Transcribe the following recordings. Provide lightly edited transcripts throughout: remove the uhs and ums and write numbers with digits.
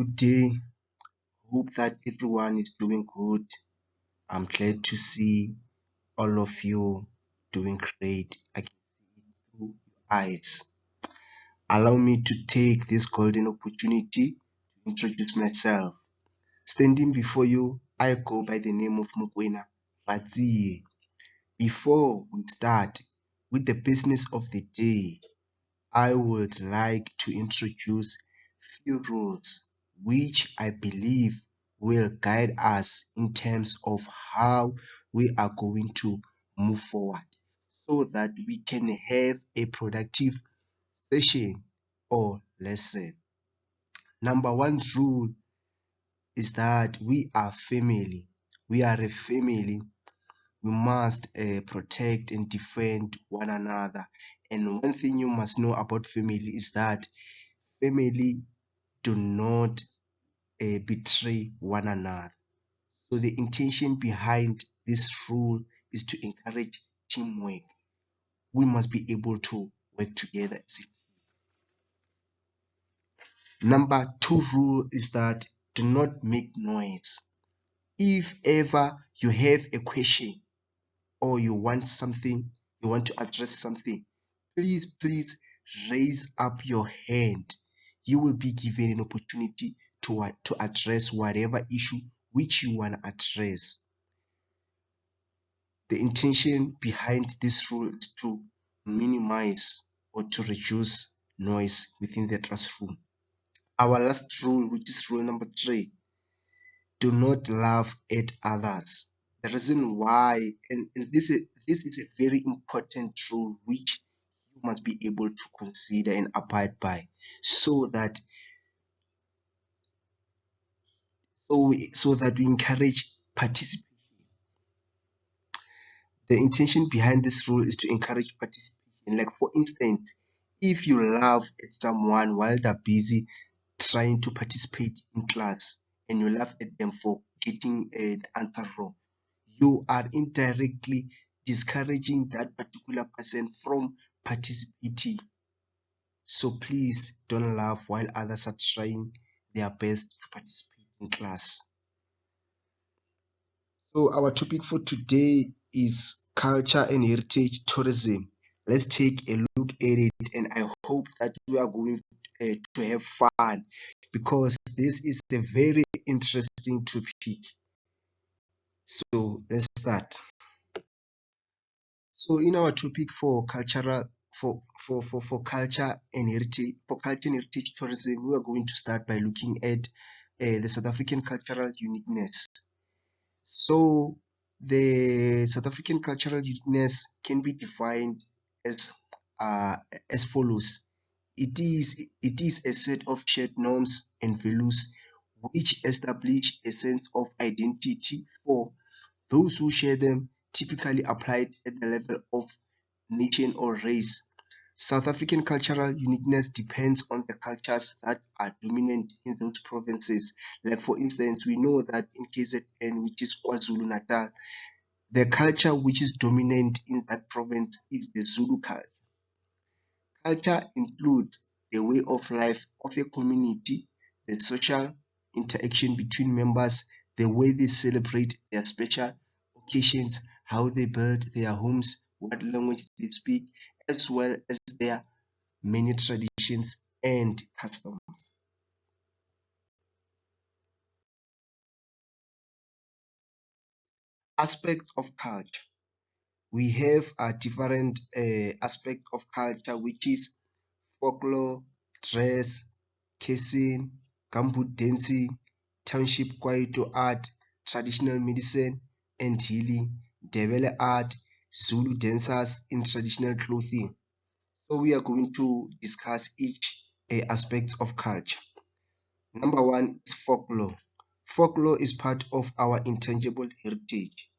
Good day. Hope that everyone is doing good. I'm glad to see all of you doing great. I can see it through your eyes. Allow me to take this golden opportunity to introduce myself. Standing before you, I go by the name of Mokoena Radziye. Before we start with the business of the day, I would like to introduce few rules which I believe will guide us in terms of how we are going to move forward so that we can have a productive session or lesson. Number one rule is that we are family. We are a family. We must protect and defend one another. And one thing you must know about family is that family do not betray one another. So the intention behind this rule is to encourage teamwork. We must be able to work together as a team. Number two rule is that do not make noise. If ever you have a question or you want something, you want to address something, please raise up your hand. You will be given an opportunity to address whatever issue which you want to address. The intention behind this rule is to minimize or to reduce noise within the classroom. Our last rule, which is rule number 3, do not laugh at others. The reason why, and this is a very important rule which you must be able to consider and abide by, so that we encourage participation. The intention behind this rule is to encourage participation. Like for instance, if you laugh at someone while they're busy trying to participate in class and you laugh at them for getting the answer wrong, you are indirectly discouraging that particular person from participating. So please don't laugh while others are trying their best to participate in class. So our topic for today is culture and heritage tourism. Let's take a look at it, and I hope that we are going to have fun because this is a very interesting topic. So let's start. So in our topic for culture and heritage tourism, we are going to start by looking at the South African cultural uniqueness. So the South African cultural uniqueness can be defined as follows. It is a set of shared norms and values which establish a sense of identity for those who share them, typically applied at the level of nation or race. South African cultural uniqueness depends on the cultures that are dominant in those provinces. Like for instance, we know that in KZN, which is KwaZulu-Natal, the culture which is dominant in that province is the Zulu culture. Culture includes the way of life of a community, the social interaction between members, the way they celebrate their special occasions, how they build their homes, what language they speak, as well as their many traditions and customs. Aspects of culture. We have a different aspect of culture, which is folklore, dress, cuisine, gumboot dancing, township kwaito art, traditional medicine and healing, Ndebele art, Zulu dancers in traditional clothing. So we are going to discuss each aspect of culture. Number one is folklore. Folklore is part of our intangible heritage.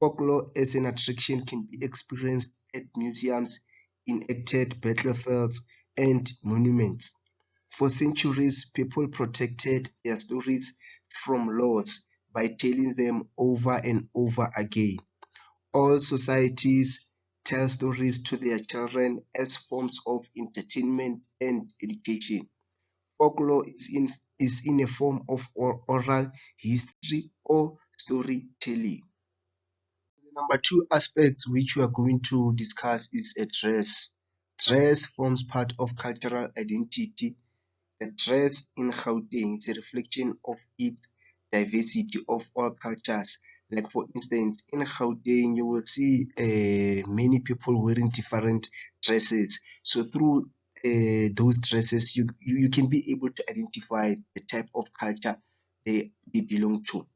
Folklore as an attraction can be experienced at museums, enacted battlefields, and monuments. For centuries, people protected their stories from loss by telling them over and over again. All societies tell stories to their children as forms of entertainment and education. Folklore is in a form of oral history or storytelling. The number two aspect which we are going to discuss is a dress. Dress forms part of cultural identity. The dress in Gauteng is a reflection of its diversity of all cultures. Like for instance, in Gauteng, you will see many people wearing different dresses. So through those dresses, you can be able to identify the type of culture they belong to.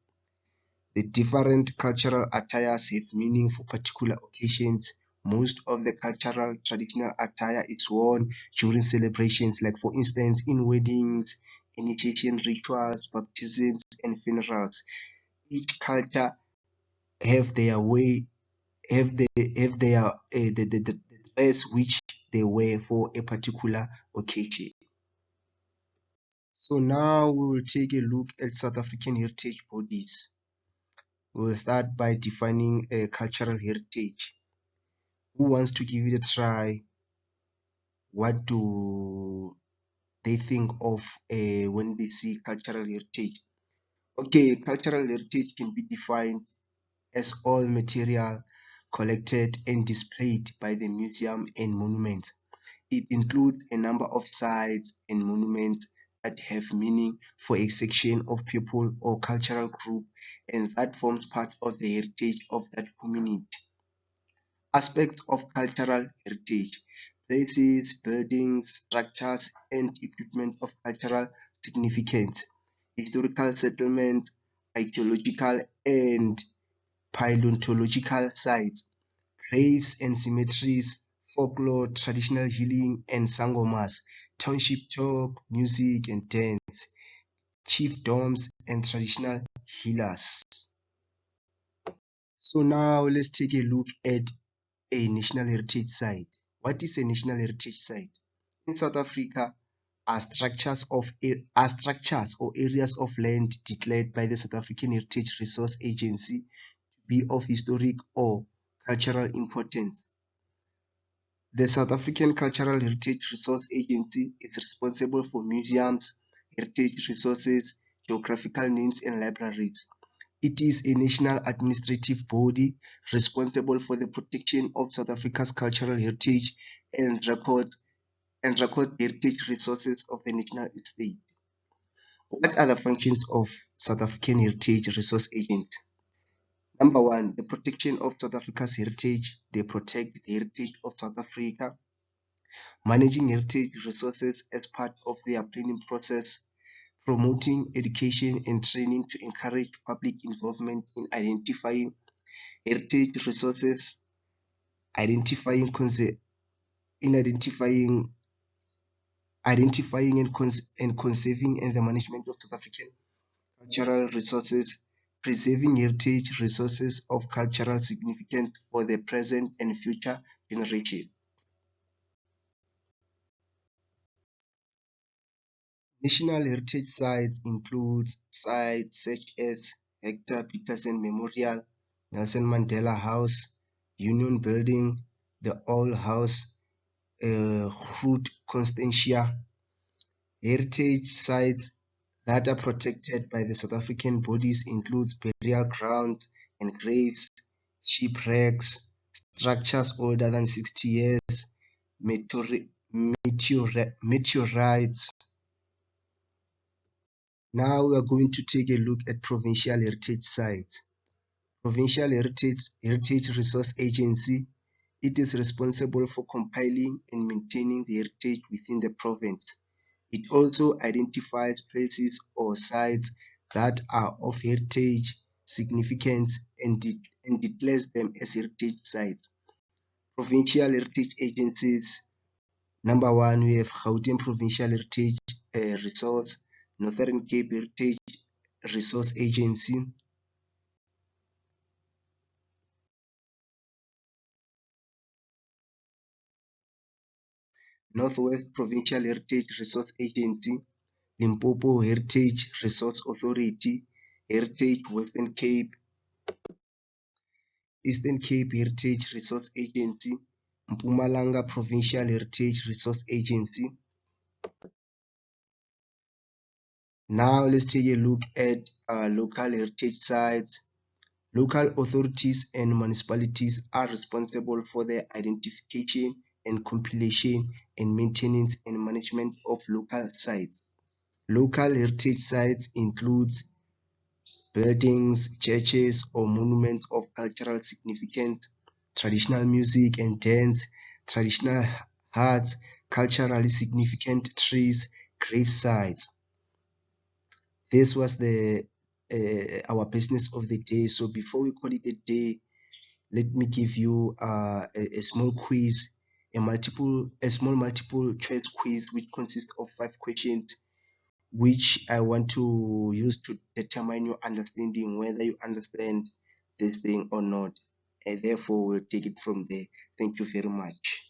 The different cultural attires have meaning for particular occasions. Most of the cultural traditional attire is worn during celebrations, like for instance, in weddings, initiation rituals, baptisms, and funerals. Each culture have their way, have their the dress which they wear for a particular occasion. So now we will take a look at South African heritage bodies. We'll start by defining a cultural heritage. Who wants to give it a try? What do they think of when they see cultural heritage? Okay, cultural heritage can be defined as all material collected and displayed by the museum and monuments. It includes a number of sites and monuments that have meaning for a section of people or cultural group, and that forms part of the heritage of that community. Aspects of cultural heritage: places, buildings, structures, and equipment of cultural significance, historical settlements, archaeological and paleontological sites, graves and cemeteries, folklore, traditional healing and sangomas, township talk, music and dance, chiefdoms and traditional healers. So now let's take a look at a national heritage site. What is a national heritage site? In South Africa, are structures or areas of land declared by the South African Heritage Resource Agency to be of historic or cultural importance. The South African Cultural Heritage Resource Agency is responsible for museums, heritage resources, geographical names, and libraries. It is a national administrative body responsible for the protection of South Africa's cultural heritage and records heritage resources of the national estate. What are the functions of South African Heritage Resource Agency? Number one, the protection of South Africa's heritage. They protect the heritage of South Africa, managing heritage resources as part of their planning process, promoting education and training to encourage public involvement in identifying heritage resources, identifying in identifying and conserving and the management of South African cultural resources, preserving heritage resources of cultural significance for the present and future generation. National heritage sites include sites such as Hector Peterson Memorial, Nelson Mandela House, Union Building, the Old House, Groot Constantia. Heritage sites that are protected by the South African bodies includes burial grounds and graves, shipwrecks, structures older than 60 years, meteorites. Now we are going to take a look at provincial heritage sites. Provincial Heritage Resource Agency. It is responsible for compiling and maintaining the heritage within the province. It also identifies places or sites that are of heritage significance and declares them as heritage sites. Provincial heritage agencies. Number one, we have Gauteng Provincial Heritage Resource, Northern Cape Heritage Resource Agency, Northwest Provincial Heritage Resource Agency, Limpopo Heritage Resource Authority, Heritage Western Cape, Eastern Cape Heritage Resource Agency, Mpumalanga Provincial Heritage Resource Agency, Now let's take a look at local heritage sites. Local authorities and municipalities are responsible for the identification and compilation and maintenance and management of local sites. Local heritage sites includes buildings, churches, or monuments of cultural significance, traditional music and dance, traditional arts, culturally significant trees, grave sites. This was the our business of the day. So before we call it a day, let me give you a small quiz, a small multiple choice quiz which consists of 5 questions, which I want to use to determine your understanding, whether you understand this thing or not. And therefore, we'll take it from there. Thank you very much.